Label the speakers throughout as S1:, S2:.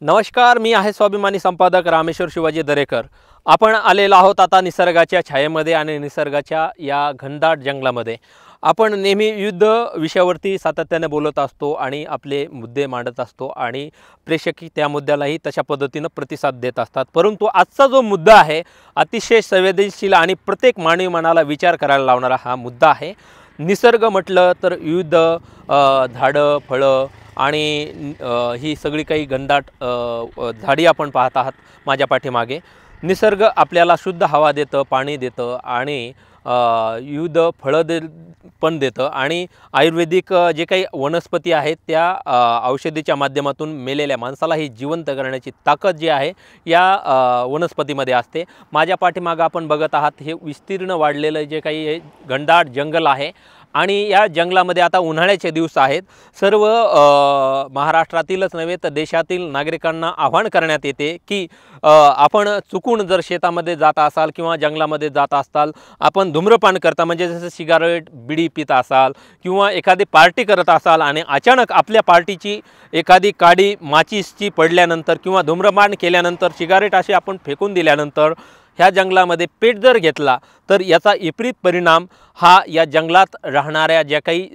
S1: नमस्कार, मी आहे स्वाभिमानी संपादक रामेश्वर शिवाजी दरेकर। आपण आलेलो आहोत आता निसर्गाच्या छायेमध्ये आणि निसर्गाच्या या घनदाट जंगलामध्ये। आपण नेहमी विविध विषयावरती सातत्याने बोलत असतो आणि आपले मुद्दे मांडत असतो आणि प्रेक्षक त्या मुद्द्यालाही तशा पद्धतीने प्रतिसाद देत असतात। परंतु आजचा जो मुद्दा आहे अतिशय संवेदनशील आणि प्रत्येक मानवी मनाला विचार करायला लावणारा हा मुद्दा आहे। निसर्ग म्हटलं तर विविध झाडं फळं आणि ही सगळी काही घनदाट झाडी आपण पाहत आहात माझ्या पाठीमागे। निसर्ग आपल्याला शुद्ध हवा देतं, पाणी देतं आणि विविध फळं पण देतं आणि आयुर्वेदिक जे काही वनस्पती आहेत त्या औषधीच्या माध्यमातून मेलेल्या माणसालाही जिवंत करण्याची ताकद जी आहे या वनस्पतीमध्ये असते। माझ्या पाठीमागे आपण बघत आहात हे विस्तीर्ण वाढलेलं जे काही हे घनदाट जंगल आहे आणि या जंगलामध्ये आता उन्हाळ्याचे दिवस आहेत। सर्व महाराष्ट्रातीलच नव्हे तर देशातील नागरिकांना आवाहन करण्यात येते की आपण चुकून जर शेतामध्ये जात असाल किंवा जंगलामध्ये जात असाल, आपण धूम्रपान करता म्हणजे जसं सिगारेट बिडी पित असाल किंवा एखादी पार्टी करत असाल आणि अचानक आपल्या पार्टीची एखादी काडी माचीसची पडल्यानंतर किंवा धूम्रपान केल्यानंतर सिगारेट अशी आपण फेकून दिल्यानंतर ह्या जंगलामध्ये पेट जर घेतला तर याचा विपरीत परिणाम हा या जंगलात राहणाऱ्या ज्या काही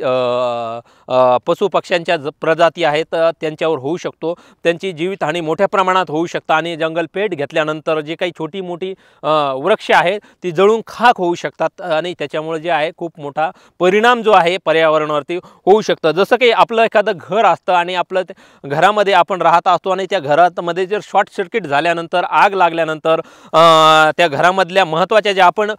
S1: पशुपक्ष्यांच्या प्रजाती आहेत त्यांच्यावर होऊ शकतो। त्यांची जीवितहानी मोठ्या प्रमाणात होऊ शकते आणि जंगल पेट घेतल्यानंतर जे काही छोटी मोठी वृक्ष आहेत ती जळून खाक होऊ शकतात आणि त्याच्यामुळे जे आहे खूप मोठा परिणाम जो आहे पर्यावरणावरती होऊ शकतं। जसं की आपलं एखादं घर असतं आणि आपलं घरामध्ये आपण राहत असतो आणि त्या घरामध्ये जर शॉर्ट सर्किट झाल्यानंतर आग लागल्यानंतर त्या घरामधल्या महत्त्वाच्या ज्या आपण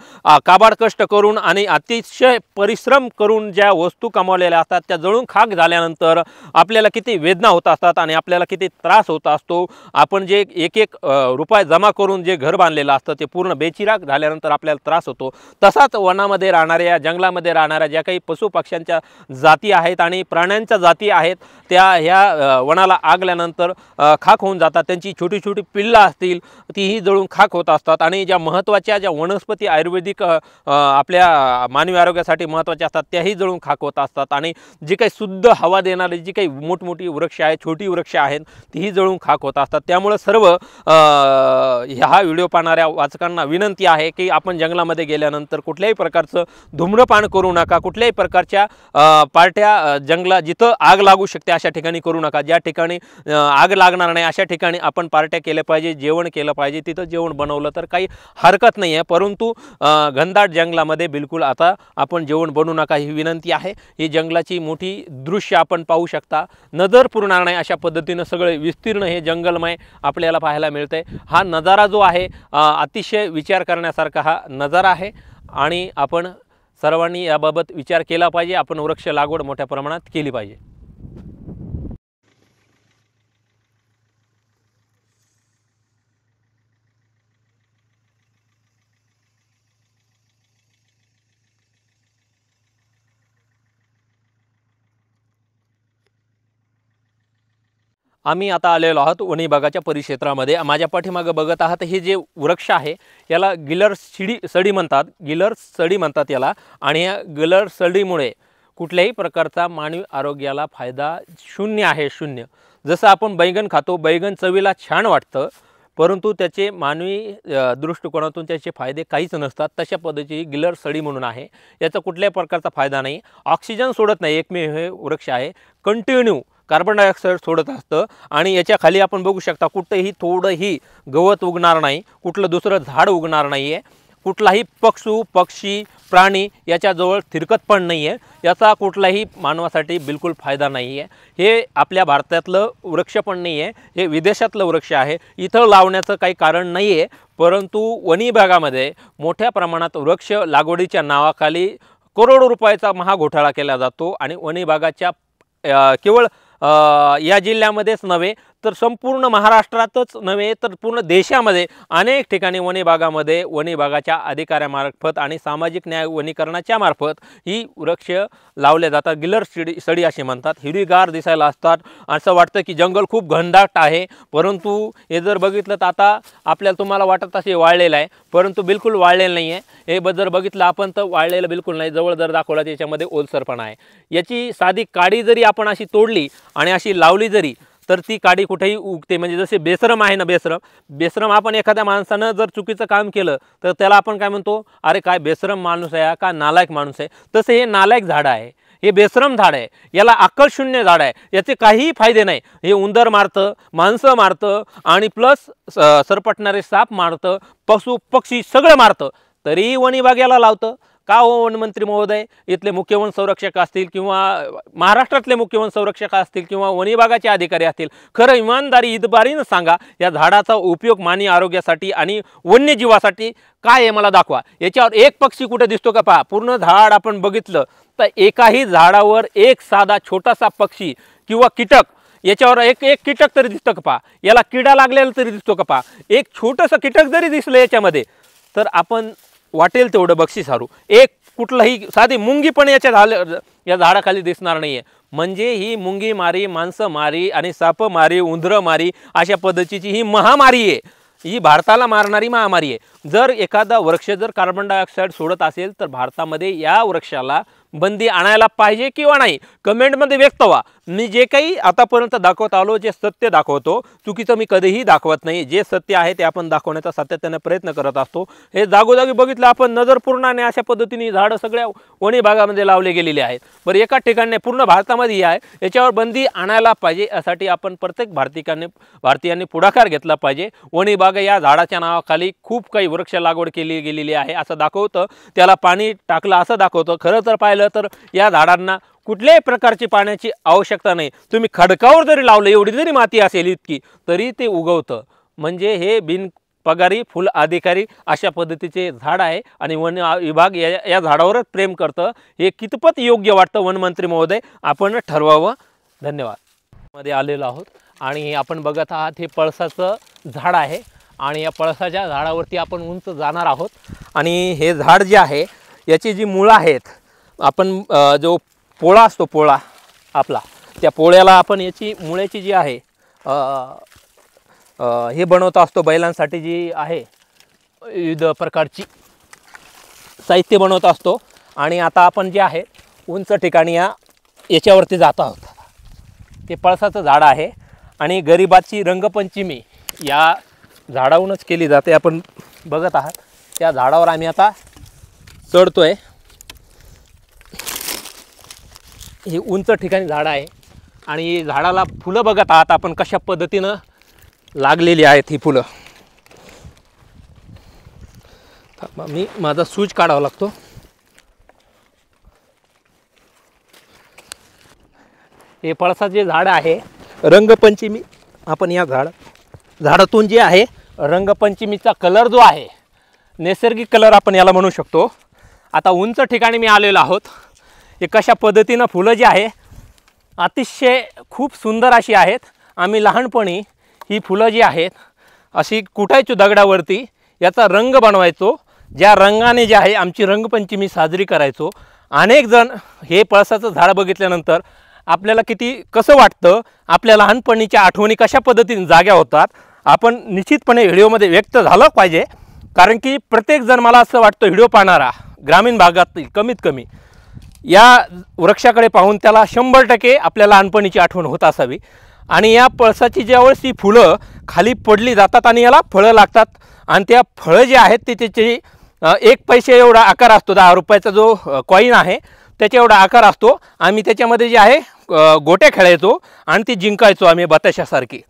S1: काबाड कष्ट करून आणि अतिशय परिश्रम करून ज्या वस्तू कमावलेल्या असतात त्या जळून खाक झाल्यानंतर आपल्याला किती वेदना होत असतात आणि आपल्याला किती त्रास होत असतो। आपण जे एक एक रुपये जमा करून जे घर बांधलेलं असतं ते पूर्ण बेचिराग झाल्यानंतर आपल्याला त्रास होतो। तसाच वनामध्ये राहणाऱ्या जंगलामध्ये राहणाऱ्या ज्या काही पशुपक्ष्यांच्या जाती आहेत आणि प्राण्यांच्या जाती आहेत त्या ह्या वनाला आगल्यानंतर खाक होऊन जातात। त्यांची छोटी छोटी पिल्लं असतील तीही जळून खाक होत असतात आणि ज्या महत्त्वाच्या ज्या वनस्पती आयुर्वेदिक आपल्या मानवी आरोग्यासाठी महत्त्वाच्या असतात त्याही जळून खाक होत असतात आणि जी काही शुद्ध हवा देणारी जी काही मोठमोठी वृक्ष आहेत छोटी वृक्ष आहेत तीही जळून खाक होत असतात। त्यामुळे सर्व हा व्हिडिओ पाहणाऱ्या वाचकांना विनंती आहे की आपण जंगलामध्ये गेल्यानंतर कुठल्याही प्रकारचं धूम्रपान करू नका, कुठल्याही प्रकारच्या पार्ट्या जंगला जिथं आग लागू शकते अशा ठिकाणी करू नका। ज्या ठिकाणी आग लागणार नाही अशा ठिकाणी आपण पार्ट्या केल्या पाहिजे, जेवण केलं पाहिजे, तिथं जेवण बनवलं तर काही हरकत नाही आहे। परंतु घनदाट जंगलामध्ये बिलकुल आता आपण जेवण बनवू नका ही विनंती आहे। ही जंगलाची मोठी दृश्य आपण पाहू शकता, नजर पुरणार नाही अशा पद्धतीने सगळे विस्तीर्ण हे जंगलमय आपल्याला पाहायला मिळते। हा नजारा जो आहे अतिशय विचार करण्यासारखा हा नजारा आहे आणि आपण सर्वांनी याबाबत विचार केला पाहिजे। आपण वृक्ष लागवड मोठ्या प्रमाणात केली पाहिजे। आम्ही आता आलेलो आहोत वनी विभागाच्या परिक्षेत्रामध्ये। माझ्या पाठीमागे बघत आहात हे जे वृक्ष आहे याला गिलर सडी म्हणतात, गिलर सडी म्हणतात याला आणि या गिलर सडीमुळे कुठल्याही प्रकारचा मानवी आरोग्याला फायदा शून्य आहे, शून्य। जसं आपण बैंगन खातो, बैंगन चवीला छान वाटतं परंतु त्याचे मानवी दृष्टिकोनातून त्याचे फायदे काहीच नसतात। तशा पद्धतीची गिलर सडी म्हणून आहे, याचा कुठल्याही प्रकारचा फायदा नाही। ऑक्सिजन सोडत नाही, एकमेव हे वृक्ष आहे, कंटिन्यू कार्बन डायऑक्साईड सोडत असतं आणि याच्या खाली आपण बघू शकता कुठेही थोडंही गवत उगणार नाही, कुठलं दुसरं झाड उगणार नाही आहे, कुठलाही पक्षी प्राणी याच्याजवळ थिरकत पण नाही आहे। याचा कुठलाही मानवासाठी बिलकुल फायदा नाही आहे। हे आपल्या भारतातलं वृक्ष पण नाही आहे, हे विदेशातलं वृक्ष आहे, इथं लावण्याचं काही कारण नाही आहे। परंतु वनी विभागामध्ये मोठ्या प्रमाणात वृक्ष लागवडीच्या नावाखाली करोडो रुपयाचा महाघोटाळा केला जातो आणि वनी विभागाच्या केवळ या जिल्ह्यामध्येच नव्हे तर संपूर्ण महाराष्ट्रातच नव्हे तर पूर्ण देशामध्ये अनेक ठिकाणी वनी विभागामध्ये वनी विभागाच्या अधिकाऱ्यामार्फत आणि सामाजिक न्याय वनीकरणाच्या मार्फत ही वृक्ष लावले जातात। गिलर सडी असे म्हणतात, हिरवीगार दिसायला असतात, असं वाटतं की जंगल खूप घनदाट आहे। परंतु हे जर बघितलं तर आता आपल्याला तुम्हाला वाटत असे वाळलेलं आहे परंतु बिलकुल वाळलेलं नाही आहे। हे जर बघितलं आपण तर वाळलेलं बिलकुल नाही, जवळ जर दाखवला त्याच्यामध्ये ओलसरपणा आहे। याची साधी काडी जरी आपण अशी तोडली आणि अशी लावली जरी तर ती काडी कुठेही उगते. म्हणजे जसे बेशरम आहे ना, बेशरम आपण एखाद्या माणसानं जर चुकीचं काम केलं तर त्याला आपण काय म्हणतो, अरे काय बेशरम माणूस आहे का नालायक माणूस आहे. तसं हे नालायक झाड आहे, हे बेशरम झाड आहे, याला अक्कलशून्य झाड आहे, याचे काहीही फायदे नाही. हे उंदर मारतं, माणसं मारतं आणि प्लस सरपटणारे साप मारतं, पशु पक्षी सगळं मारतं, तरी वन विभाग याला लावतं का हो वनमंत्री महोदय? इथले मुख्य वन संरक्षक असतील किंवा महाराष्ट्रातले मुख्य वन संरक्षक असतील किंवा वन विभागाचे अधिकारी असतील, खरं इमानदारीनं सांगा, या झाडाचा उपयोग मानवी आरोग्यासाठी आणि वन्यजीवासाठी काय आहे मला दाखवा. याच्यावर एक पक्षी कुठे दिसतो का पहा. पूर्ण झाड आपण बघितलं तर एकाही झाडावर एक साधा छोटासा पक्षी किंवा कीटक, याच्यावर एक कीटक तरी दिसतं का पहा. याला किडा लागलेला तरी दिसतो का पहा. एक छोटंसं कीटक जरी दिसलं याच्यामध्ये तर आपण वाटेल तेवढं बक्षीस हारू. एक कुठलाही साधी मुंगी पण या झाडाखाली दिसणार नाहीये. म्हणजे ही मुंगी मारी, माणसं मारी आणि साप मारी, उंदरं मारी अशा पद्धतीची ही महामारी आहे. ही भारताला मारणारी महामारी आहे. जर एखादा वृक्ष जर कार्बन डायऑक्साईड सोडत असेल तर भारतामध्ये या वृक्षाला बंदी आणायला पाहिजे किंवा नाही, कमेंटमध्ये व्यक्त व्हा. मी जे काही आतापर्यंत दाखवत आलो, जे सत्य दाखवतो, चुकीचं मी कधीही दाखवत नाही. जे सत्य आहे ते आपण दाखवण्याचा सातत्याने प्रयत्न करत असतो. हे जागोजागी बघितलं आपण, नजरपूर्णाने अशा पद्धतीने झाडं सगळ्या वनी भागामध्ये लावले गेलेले आहेत. बरं, एका ठिकाणी पूर्ण भारतामध्ये आहे, याच्यावर बंदी आणायला पाहिजे. यासाठी आपण प्रत्येक भारतीयांनी पुढाकार घेतला पाहिजे. वनी भाग या झाडाच्या नावाखाली खूप काही वृक्ष लागवड केली गेलेली आहे असं दाखवतं, त्याला पाणी टाकलं असं दाखवतं. खरं तर पाहिलं तर या झाडांना कुठल्याही प्रकारची पाण्याची आवश्यकता नाही. तुम्ही खडकावर जरी लावलं, एवढी जरी माती असेल इतकी, तरी ते उगवतं. म्हणजे हे बिनपगारी फुल अधिकारी अशा पद्धतीचे झाड आहे आणि वन विभाग या झाडावरच प्रेम करतं. हे कितपत योग्य वाटतं वनमंत्री महोदय, आपण ठरवावं. धन्यवाद. मध्ये आलेलो आहोत आणि आपण बघत आहात हे पळसाचं झाड आहे आणि या पळसाच्या झाडावरती आपण उंच जाणार आहोत. आणि हे झाड जे आहे याची जी मुळं आहेत, आपण जो पोळा असतो पोळा आपला, त्या पोळ्याला आपण याची मुळ्याची जी आहे हे बनवत असतो. बैलांसाठी जी आहे विविध प्रकारची साहित्य बनवत असतो. आणि आता आपण जे आहे उंच ठिकाणी याच्यावरती जात आहोत. ते पळसाचं झाड आहे आणि गरिबाची रंगपंचमी या झाडावरूनच केली जाते. आपण बघत आहात त्या झाडावर आम्ही आता चढतोय. हे उंच ठिकाणी झाड आहे आणि झाडाला फुलं बघत आहात आपण कशा पद्धतीनं लागलेली आहेत ही फुलं. मी माझा सूज काढावा लागतो. हे पळसाचे झाड आहे, रंगपंचमी. आपण या झाडातून जे आहे रंगपंचमीचा कलर जो आहे, नैसर्गिक कलर आपण याला म्हणू शकतो. आता उंच ठिकाणी मी आलेलो आहोत. हे कशा पद्धतीनं फुलं जी आहे अतिशय खूप सुंदर अशी आहेत. आम्ही लहानपणी ही फुलं जी आहेत अशी कुटायचो दगडावरती, याचा रंग बनवायचो, ज्या रंगाने जे आहे आमची रंगपंचमी साजरी करायचो. अनेक जण हे पळसाचं झाड बघितल्यानंतर आपल्याला कसं वाटतं, आपल्या लहानपणीच्या आठवणी कशा पद्धतीने जाग्या होतात, आपण निश्चितपणे व्हिडिओमध्ये व्यक्त झालं पाहिजे. कारण की प्रत्येकजण, मला असं वाटतं, व्हिडिओ पाहणारा ग्रामीण भागातील कमीत कमी या वृक्षाकडे पाहून त्याला 100% आपल्या लहानपणीची आठवण होत असावी. आणि या पळसाची ज्यावेळेस ही फुलं खाली पडली जातात आणि याला फळं लागतात आणि त्या फळं जे आहेत ते त्याची 1 पैसे एवढा आकार असतो. 10 रुपयाचा जो कॉईन आहे त्याच्या एवढा आकार असतो. आम्ही त्याच्यामध्ये जे आहे गोट्या खेळायचो आणि ती जिंकायचो आम्ही बताशासारखी.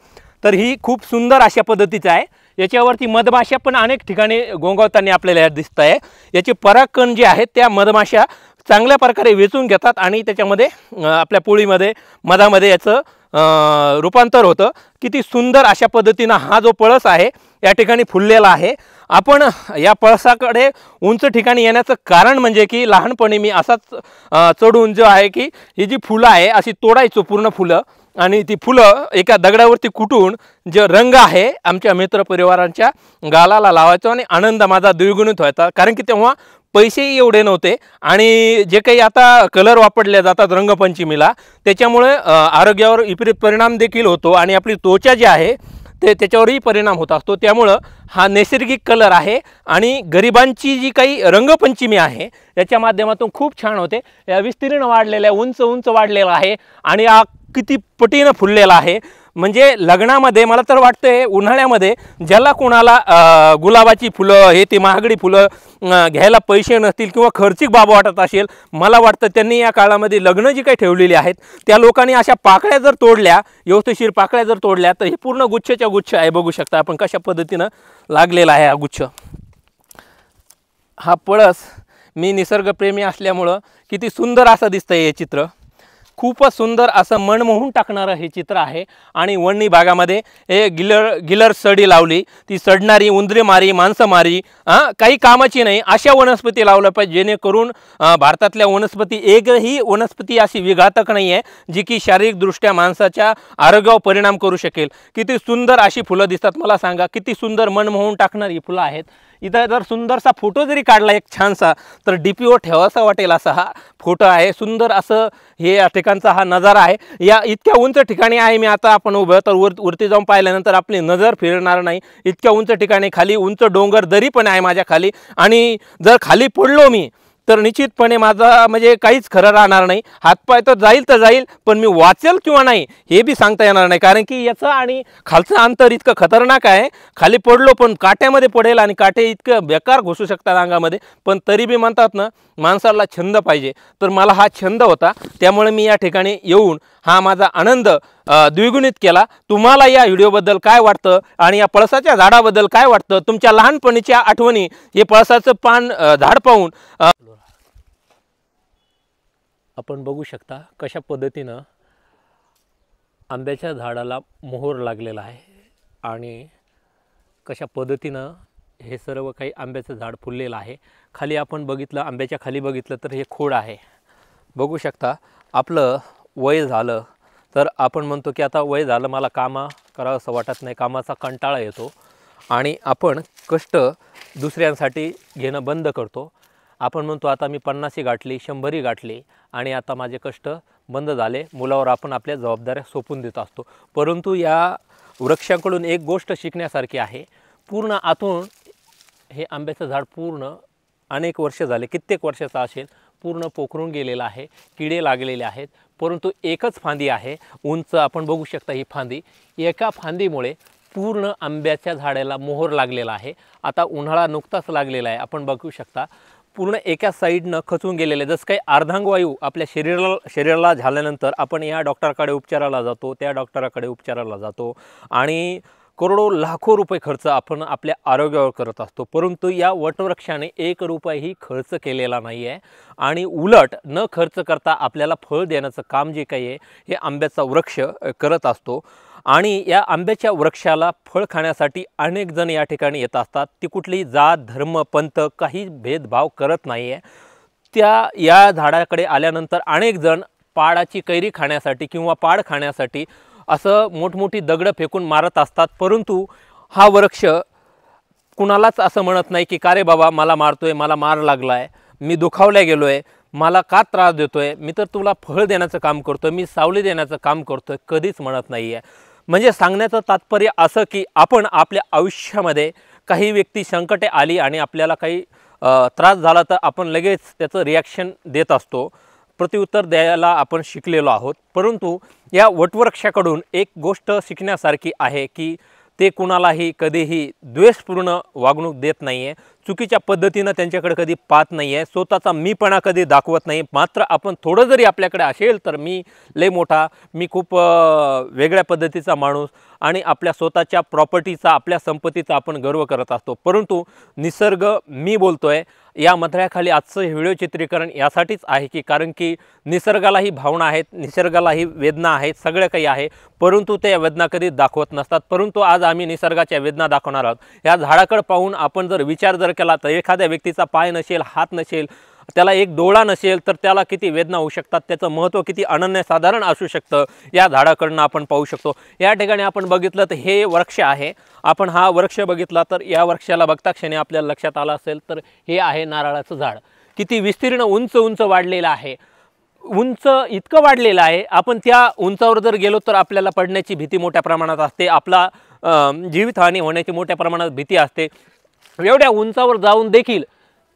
S1: तर ही खूप सुंदर अशा पद्धतीचं आहे. याच्यावरती मधमाशा पण अनेक ठिकाणी गोंगावताना आपल्याला दिसत आहे. याचे परागकण जे आहेत त्या मधमाशा चांगल्या प्रकारे वेचून घेतात आणि त्याच्यामध्ये आपल्या पोळीमध्ये मधामध्ये याचं रूपांतर होतं. किती सुंदर अशा पद्धतीनं हा जो पळस आहे या ठिकाणी फुललेला आहे. आपण या पळसाकडे उंच ठिकाणी येण्याचं कारण म्हणजे की लहानपणी मी असाच चढून जो आहे की ही जी फुलं आहे अशी तोडायचो पूर्ण फुलं आणि ती फुलं एका दगडावरती कुटून जे रंग आहे आमच्या मित्रपरिवारांच्या गालाला लावायचो आणि आनंद माझा द्विगुणित व्हायचा. कारण की तेव्हा पैसेही एवढे नव्हते आणि जे काही आता कलर वापरले जातात रंगपंचमीला त्याच्यामुळे आरोग्यावर विपरीत परिणाम देखील होतो आणि आपली त्वचा जी आहे त्याच्यावरही परिणाम होत असतो. त्यामुळं हा नैसर्गिक कलर आहे आणि गरिबांची जी काही रंगपंचमी आहे याच्या माध्यमातून खूप छान होते. या विस्तीर्ण वाढलेल्या उंच वाढलेला आहे आणि किती पटीनं फुललेला आहे. म्हणजे लग्नामध्ये मला तर वाटतंय उन्हाळ्यामध्ये ज्याला कोणाला गुलाबाची फुलं हे ते महागडी फुलं घ्यायला पैसे नसतील किंवा खर्चिक बाब वाटत असेल, मला वाटतं त्यांनी या काळामध्ये लग्न जी काही ठेवलेली आहेत त्या लोकांनी अशा पाकळ्या जर तोडल्या, व्यवस्थिशीर पाकळ्या जर तोडल्या तर हे पूर्ण गुच्छच्या गुच्छ आहे. बघू शकता आपण कशा पद्धतीनं लागलेला आहे हा गुच्छ. हा पळस, मी निसर्गप्रेमी असल्यामुळं किती सुंदर असं दिसतंय हे चित्र. खूपच सुंदर असं मन मोहून टाकणारं हे चित्र आहे. आणि वन्नी भागामध्ये हे गिलर सडी लावली, ती सडणारी उंदरे मारी माणसं मारी काही कामाची नाही अशा वनस्पती लावल्या पाहिजे, जेणेकरून भारतातल्या वनस्पती एकही वनस्पती अशी विघातक नाही आहे जी की शारीरिकदृष्ट्या माणसाच्या आरोग्यावर परिणाम करू शकेल. किती सुंदर अशी फुलं दिसतात. मला सांगा किती सुंदर मन मोहून टाकणारी फुलं आहेत. इथं जर सुंदरसा फोटो जरी काढला एक छानसा तर डीपीवर ठेवासा वाटेल असा हा फोटो आहे. सुंदर असं हे या ठिकाणचा हा नजारा आहे. या इतक्या उंच ठिकाणी आहे मी आता आपण उभं, तर वरती जाऊन पाहिल्यानंतर आपली नजर फिरणार नाही. इतक्या उंच ठिकाणी खाली उंच डोंगर दरी पण आहे माझ्या खाली, आणि जर खाली पडलो मी तर निश्चितपणे माझा म्हणजे काहीच खरं राहणार नाही. हातपाय तर जाईल, पण मी वाचेल किंवा नाही हे बी सांगता येणार नाही, कारण की याचं आणि खालचं अंतर इतकं खतरनाक आहे. खाली पडलो पण काट्यामध्ये पडेल, आणि काटे इतकं बेकार घुसू शकतात अंगामध्ये. पण तरी बी म्हणतात ना, माणसाला छंद पाहिजे, तर मला हा छंद होता. त्यामुळे मी या ठिकाणी येऊन हा माझा आनंद द्विगुणित केला. तुम्हाला या व्हिडिओबद्दल काय वाटतं आणि या पळसाच्या झाडाबद्दल काय वाटतं? तुमच्या लहानपणीच्या आठवणी हे पळसाचं झाड पाहून आपण बघू शकता कशा पद्धतीनं आंब्याच्या झाडाला मोहर लागलेला आहे, आणि कशा पद्धतीनं हे सर्व काही आंब्याचं झाड फुललेलं आहे. खाली आपण बघितलं, आंब्याच्या खाली बघितलं तर हे खोड आहे. बघू शकता. आपलं वय झालं तर आपण म्हणतो की आता वय झालं, मला कामं करावं असं वाटत नाही, कामाचा कंटाळा येतो, आणि आपण कष्ट दुसऱ्यांसाठी घेणं बंद करतो. आपण म्हणतो आता मी 50 गाठली, 100 गाठली, आणि आता माझे कष्ट बंद झाले, मुलावर आपण आपल्या जबाबदाऱ्या सोपून देत असतो. परंतु या वृक्षाकडून एक गोष्ट शिकण्यासारखी आहे. पूर्ण आतून हे आंब्याचं झाड पूर्ण अनेक वर्ष झाले, कित्येक वर्षाचं असेल, पूर्ण पोखरून गेलेलं आहे, किडे लागलेले आहेत. परंतु एकच फांदी आहे उंच, आपण बघू शकता ही फांदी. एका फांदीमुळे पूर्ण आंब्याच्या झाडाला मोहर लागलेला आहे. आता उन्हाळा नुकताच लागलेला आहे, आपण बघू शकता पूर्ण एका साईडनं खचून गेलेले. जसं काही अर्धांगवायू आपल्या शरीराला झाल्यानंतर आपण या डॉक्टरकडे उपचाराला जातो, त्या डॉक्टराकडे उपचाराला जातो, आणि करोडो लाखो रुपये खर्च आपण आपल्या आरोग्यावर करत असतो. परंतु या वटवृक्षाने 1 रुपयाही खर्च केलेला नाही आहे, आणि उलट न खर्च करता आपल्याला फळ देण्याचं काम जे काही आहे हे आंब्याचा वृक्ष करत असतो. आणि या आंब्याच्या वृक्षाला फळ खाण्यासाठी अनेक जण या ठिकाणी येत असतात. ती कुठलीही जात धर्म पंथ काही भेदभाव करत नाही आहे. या झाडाकडे आल्यानंतर अनेक जण पाडाची कैरी खाण्यासाठी किंवा पाड खाण्यासाठी असं मोठमोठी दगडं फेकून मारत असतात. परंतु हा वृक्ष कुणालाच असं म्हणत नाही की का रे बाबा मला मारतोय, मला मार लागला आहे, मी दुखावल्या गेलो आहे, मला का त्रास देतोय, मी तर तुला फळ देण्याचं काम करतोय, मी सावली देण्याचं काम करतोय, कधीच म्हणत नाही आहे. म्हणजे सांगण्याचं तात्पर्य असं की आपण आपल्या आयुष्यामध्ये काही व्यक्ती संकटे आली आणि आपल्याला काही त्रास झाला तर आपण लगेच त्याचं रिॲक्शन देत असतो, प्रत्युत्तर द्यायला आपण शिकलेलो आहोत. परंतु या वटवृक्षाकडून एक गोष्ट शिकण्यासारखी आहे की ते कुणालाही कधीही द्वेषपूर्ण वागणूक देत नाही आहे, चुकीच्या पद्धतीनं त्यांच्याकडे कधी पाहत नाही आहे, स्वतःचा मीपणा कधी दाखवत नाही. मात्र आपण थोडं जरी आपल्याकडे असेल तर मी लय मोठा, मी खूप वेगळ्या पद्धतीचा माणूस, आणि आपल्या स्वतःच्या प्रॉपर्टीचा, आपल्या संपत्तीचा आपण गर्व करत असतो. परंतु निसर्ग, मी बोलतोय या मथळ्याखाली आजचं हे व्हिडिओ चित्रीकरण यासाठीच आहे की कारण की निसर्गालाही भावना आहेत, निसर्गालाही वेदना आहेत, सगळं काही आहे, परंतु त्या वेदना कधी दाखवत नसतात. परंतु आज आम्ही निसर्गाच्या वेदना दाखवणार आहोत. या झाडाकडे पाहून आपण जर विचार जर केला तर एखाद्या व्यक्तीचा पाय नसेल, हात नसेल, त्याला एक डोळा नसेल तर त्याला किती वेदना होऊ शकतात, त्याचं महत्त्व किती अनन्यसाधारण असू शकतं या झाडाकडनं आपण पाहू शकतो. या ठिकाणी आपण बघितलं तर हे वृक्ष आहे. आपण हा वृक्ष बघितला तर या वृक्षाला बघता क्षणी आपल्याला लक्षात आलं असेल तर हे आहे नारळाचं झाड. किती विस्तीर्ण उंच उंच वाढलेलं आहे, उंच इतकं वाढलेलं आहे, आपण त्या उंचावर जर गेलो तर आपल्याला पडण्याची भीती मोठ्या प्रमाणात असते, आपला जीवितहानी होण्याची मोठ्या प्रमाणात भीती असते. एवढ्या उंचावर जाऊन देखील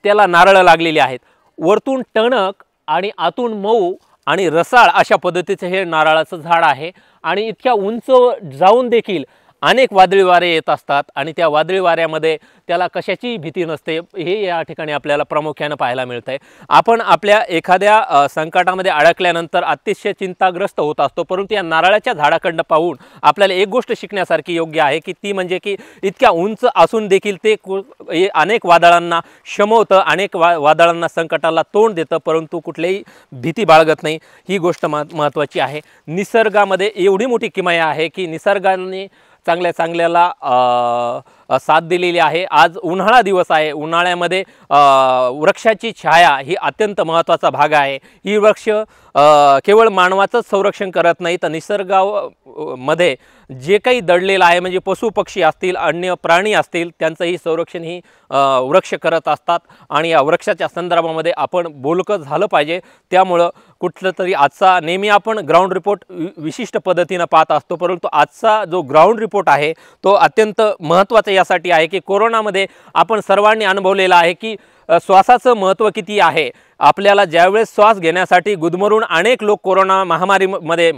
S1: त्याला नारळ लागलेली आहेत, वरतून टणक आणि आतून मऊ आणि रसाळ अशा पद्धतीचं हे नारळाचं झाड आहे आणि इतक्या उंच जाऊन देखील अनेक वादळी वारे येत असतात आणि त्या वादळी वाऱ्यामध्ये त्याला कशाची भीती नसते हे या ठिकाणी आपल्याला प्रामुख्याने पाहायला मिळतंय। आपण आपल्या एखाद्या संकटामध्ये अडकल्यानंतर अतिशय चिंताग्रस्त होत असतो, परंतु या नारळाच्या झाडाकडनं पाहून आपल्याला एक गोष्ट शिकण्यासारखी योग्य आहे की ती म्हणजे की इतक्या उंच असून देखील ते अनेक वादळांना शमवतं, अनेक वादळांना संकटाला तोंड देतं, परंतु कुठलीही भीती बाळगत नाही। ही गोष्ट महत्त्वाची आहे। निसर्गामध्ये एवढी मोठी किमया आहे की निसर्गाने चांगल्याला साथ दिलेली आहे। आज उन्हाळा दिवस आहे, उन्हाळ्यामध्ये वृक्षाची छाया ही अत्यंत महत्त्वाचा भाग आहे। ही वृक्ष केवळ मानवाचंच संरक्षण करत नाही तर निसर्गामध्ये जे काही दडलेलं आहे म्हणजे पशु पक्षी असतील, अन्य प्राणी असतील, त्यांचंही संरक्षण ही वृक्ष करत असतात आणि या वृक्षाच्या संदर्भामध्ये आपण बोलकं झालं पाहिजे। त्यामुळं कुठलं तरी आजचा नेहमी आपण ग्राउंड रिपोर्ट विशिष्ट पद्धतीनं पाहत असतो, परंतु आजचा जो ग्राउंड रिपोर्ट आहे तो अत्यंत महत्त्वाचा यासाठी आहे की कोरोनामध्ये आपण सर्वांनी अनुभवलेलं आहे की श्वासाचं महत्त्व किती आहे। आपल्याला ज्यावेळेस श्वास घेण्यासाठी गुदमरून अनेक लोक कोरोना महामारीमध्ये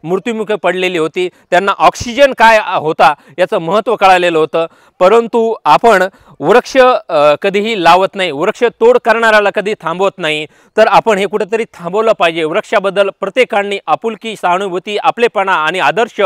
S1: मृत्युमुखी पडलेली होती, त्यांना ऑक्सिजन काय होता याचं महत्त्व कळालेलं होतं, परंतु आपण वृक्ष कधीही लावत नाही, वृक्ष तोड करणाऱ्याला कधी थांबवत नाही। तर आपण हे कुठेतरी थांबवलं पाहिजे। वृक्षाबद्दल प्रत्येकाने आपुलकी, सहानुभूती, आपलेपणा आणि आदर्श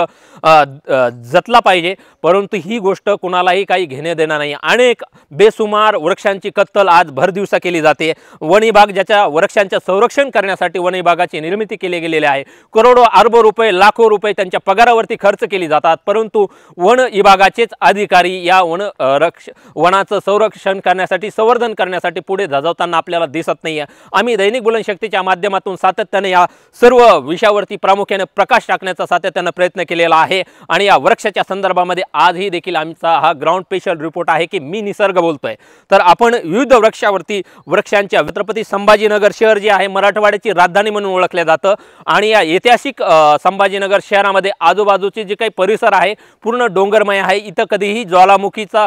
S1: जतला पाहिजे, परंतु ही गोष्ट कुणालाही काही घेणे देणार नाही। अनेक बेसुमार वृक्षांची कत्तल आज भर दिवसा केली जाते। वन विभाग ज्याच्या वृक्षांचे संरक्षण करण्यासाठी वन विभागाची निर्मिती केली गेलेली आहे, करोडो अरबो रुपये, लाखो रुपये त्यांच्या पगारावरती खर्च केली जातात, परंतु वन विभागाचेच अधिकारी या वनाचं संरक्षण करण्यासाठी, संवर्धन करण्यासाठी पुढे झजावताना आपल्याला दिसत नाही आहे। आम्ही दैनिक बुलंदशक्तीच्या माध्यमातून सातत्याने या सर्व विषयावरती प्रामुख्याने प्रकाश टाकण्याचा सातत्याने प्रयत्न केलेला आहे आणि या वृक्षाच्या संदर्भामध्ये आजही देखील आमचा हा ग्राउंड स्पेशल रिपोर्ट आहे की मी निसर्ग बोलतोय। तर आपण विविध वृक्षावरती वृक्षांच्या छत्रपती संभाजीनगर शहर जे आहे मराठवाड्याची राजधानी म्हणून ओळखले जातं आणि या ऐतिहासिक संभाजीनगर शहरामध्ये आजूबाजूचे जे काही परिसर आहे पूर्ण डोंगरमय आहे। इथं कधीही ज्वालामुखीचा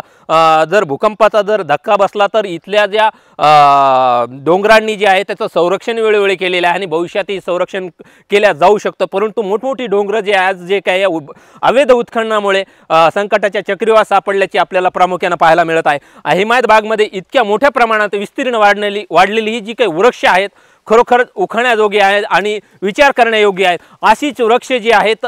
S1: जर भूकंपाचा जर धक्का बसला तर इथल्या ज्या डोंगरांनी जे आहे त्याचं संरक्षण वेळोवेळी केलेलं आहे आणि भविष्यातही संरक्षण केल्या जाऊ शकतं, परंतु मोठमोठी डोंगर जे आज जे काही अवैध उत्खननामुळे संकटाच्या चक्रीवात सापडल्याची आपल्याला प्रामुख्याने पाहायला मिळत आहे। हिमायत बागमध्ये इतक्या मोठ्या प्रमाणात विस्तीर्ण वाढलेली ही जी काही वृक्ष आहेत खरोखर उखाण्याजोगी आहेत आणि विचार करण्यायोग्य आहेत। अशीच वृक्ष जी आहेत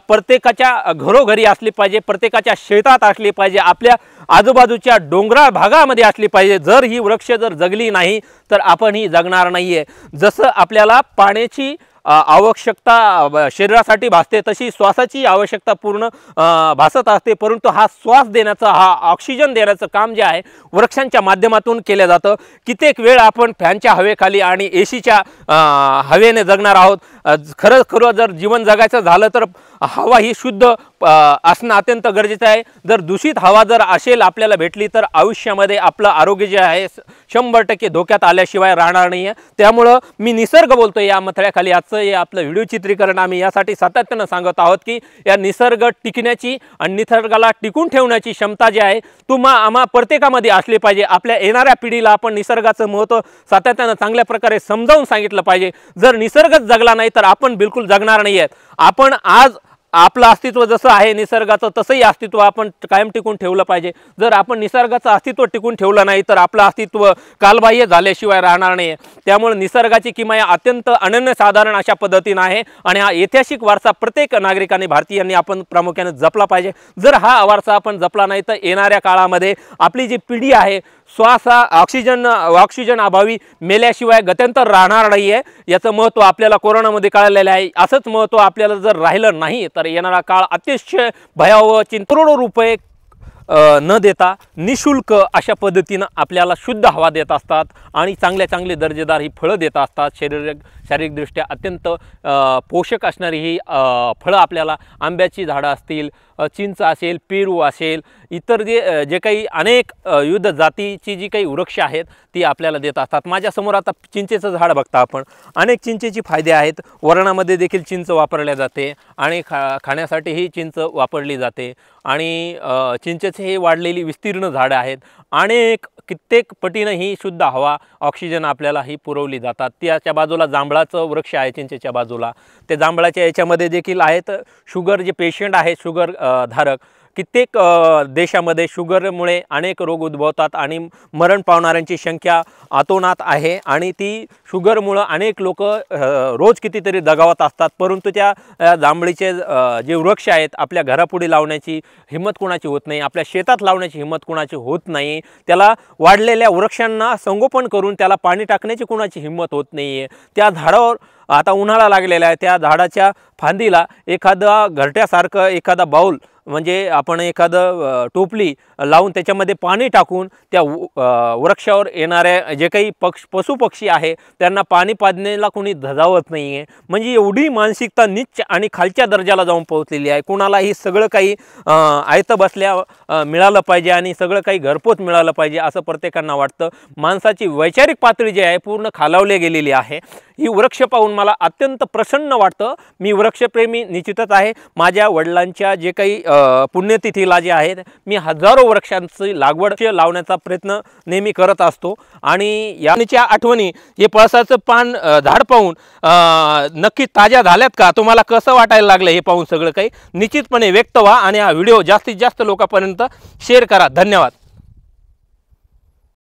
S1: प्रत्येकाच्या घरोघरी असली पाहिजे, प्रत्येकाच्या शेतात असली पाहिजे, आपल्या आजूबाजूच्या डोंगराळ भागामध्ये असली पाहिजे। जर ही वृक्ष जर जगली नाही तर आपण ही जगणार नाहीये। जसं आपल्याला पाण्याची आवश्यकता शरीरासाठी भासते तशी श्वासाची आवश्यकता पूर्ण भासत असते, परंतु हा श्वास देण्याचा, हा ऑक्सिजन देण्याचं काम जे आहे वृक्षांच्या माध्यमातून केलं जातं। कित्येक वेळ आपण फॅनच्या हवेखाली आणि एसीच्या हवेने जगणार आहोत। खरं जर जीवन जगायचं झालं तर हवा ही शुद्ध असणं अत्यंत गरजेचं आहे। जर दूषित हवा जर असेल आपल्याला भेटली तर आयुष्यामध्ये आपलं आरोग्य जे आहे 100% धोक्यात आल्याशिवाय राहणार नाही आहे। त्यामुळं मी निसर्ग बोलतोय या मथळ्याखाली आजचं हे आपलं व्हिडिओ चित्रीकरण आम्ही यासाठी सातत्यानं सांगत आहोत की या निसर्ग टिकण्याची आणि निसर्गाला टिकून ठेवण्याची क्षमता जी आहे आम्हा प्रत्येकामध्ये असली पाहिजे। आपल्या येणाऱ्या पिढीला आपण निसर्गाचं महत्त्व सातत्यानं चांगल्या प्रकारे समजावून सांगितलं पाहिजे। जर निसर्गच जगला नाही तर आपण बिलकुल जगणार नाही आहेत। आपण आज आपलं अस्तित्व जसं आहे निसर्गाचं तसंही अस्तित्व आपण कायम टिकून ठेवलं पाहिजे। जर आपण निसर्गाचं अस्तित्व टिकून ठेवलं नाही तर आपलं अस्तित्व कालबाह्य झाल्याशिवाय राहणार नाही। त्यामुळे निसर्गाची किमया अत्यंत अनन्यसाधारण अशा पद्धतीने आहे आणि हा ऐतिहासिक वारसा प्रत्येक नागरिकांनी, भारतीयांनी आपण प्रामुख्याने जपला पाहिजे। जर हा वारसा आपण जपला नाही तर येणाऱ्या काळामध्ये आपली जी पिढी आहे ऑक्सिजन अभावी मेल्याशिवाय गत्यंतर राहणार नाही आहे। याचं महत्त्व आपल्याला कोरोनामध्ये कळालेलं आहे। असंच महत्त्व आपल्याला जर राहिलं नाही तर येणारा काळ अतिशय भयावह, करोडो रुपये न देता निशुल्क अशा पद्धतीनं आपल्याला शुद्ध हवा देत असतात आणि चांगले दर्जेदार ही फळं देत असतात। शारीरिकदृष्ट्या अत्यंत पोषक असणारी ही फळं आपल्याला आंब्याची झाडं असतील, चिंच असेल, पेरू असेल, इतर जे काही अनेक विविध जातीची जी काही वृक्ष आहेत ती आपल्याला देत असतात। माझ्यासमोर आता चिंचेचं झाड बघता आपण। अनेक चिंचेची फायदे आहेत। वरणामध्ये देखील चिंच वापरल्या जाते आणि खाण्यासाठी ही चिंच वापरली जाते आणि चिंचेचे हे वाढलेली विस्तीर्ण झाडं आहेत। अनेक कित्येक पटीनं ही शुद्ध हवा ऑक्सिजन आपल्याला ही पुरवली जातात। त्याच्या बाजूला जांभळाचं वृक्ष आहे चिंचेच्या बाजूला, ते जांभळाच्या याच्यामध्ये देखील आहेत शुगर जे पेशंट आहेत शुगर धारक कित्येक देशामध्ये शुगरमुळे अनेक रोग उद्भवतात आणि मरण पावणाऱ्यांची संख्या अतोनात आहे आणि ती शुगरमुळे अनेक लोक रोज कितीतरी दगावत असतात। परंतु त्या जांभळीचे जे वृक्ष आहेत आपल्या घरापुढे लावण्याची हिंमत कोणाची होत नाही, आपल्या शेतात लावण्याची हिंमत कोणाची होत नाही, त्याला वाढलेल्या वृक्षांना संगोपन करून त्याला पाणी टाकण्याची कोणाची हिंमत होत नाही आहे। त्या झाडावर आता उन्हाळा लागलेला आहे, त्या झाडाच्या फांदीला एखादा घरट्यासारखं एखादा बाऊल म्हणजे आपण एखादं टोपली लावून त्याच्यामध्ये पाणी टाकून त्या वृक्षावर येणाऱ्या जे काही पशुपक्षी आहे त्यांना पाणी पाजण्याला कोणी धजावत नाही आहे। म्हणजे एवढी मानसिकता नीच आणि खालच्या दर्जाला जाऊन पोहोचलेली आहे। कुणालाही सगळं काही आयतं बसल्या मिळालं पाहिजे आणि सगळं काही घरपोच मिळालं पाहिजे असं प्रत्येकांना वाटतं। माणसाची वैचारिक पातळी जी आहे पूर्ण खालावली गेलेली आहे। ही वृक्ष पाहून मला अत्यंत प्रसन्न वाटतं। मी वृक्षप्रेमी निश्चितच आहे। माझ्या वडिलांच्या जे काही पुण्यतिथीला जे आहेत मी हजारो वृक्षांची लागवड लावण्याचा प्रयत्न नेहमी करत असतो आणि याच्या आठवणी हे पळसाचं पान झाड पाहून नक्की ताज्या झाल्यात का, तुम्हाला कसं वाटायला लागलं हे पाहून सगळं काही निश्चितपणे व्यक्त व्हा आणि हा व्हिडिओ जास्तीत जास्त लोकांपर्यंत शेअर करा। धन्यवाद।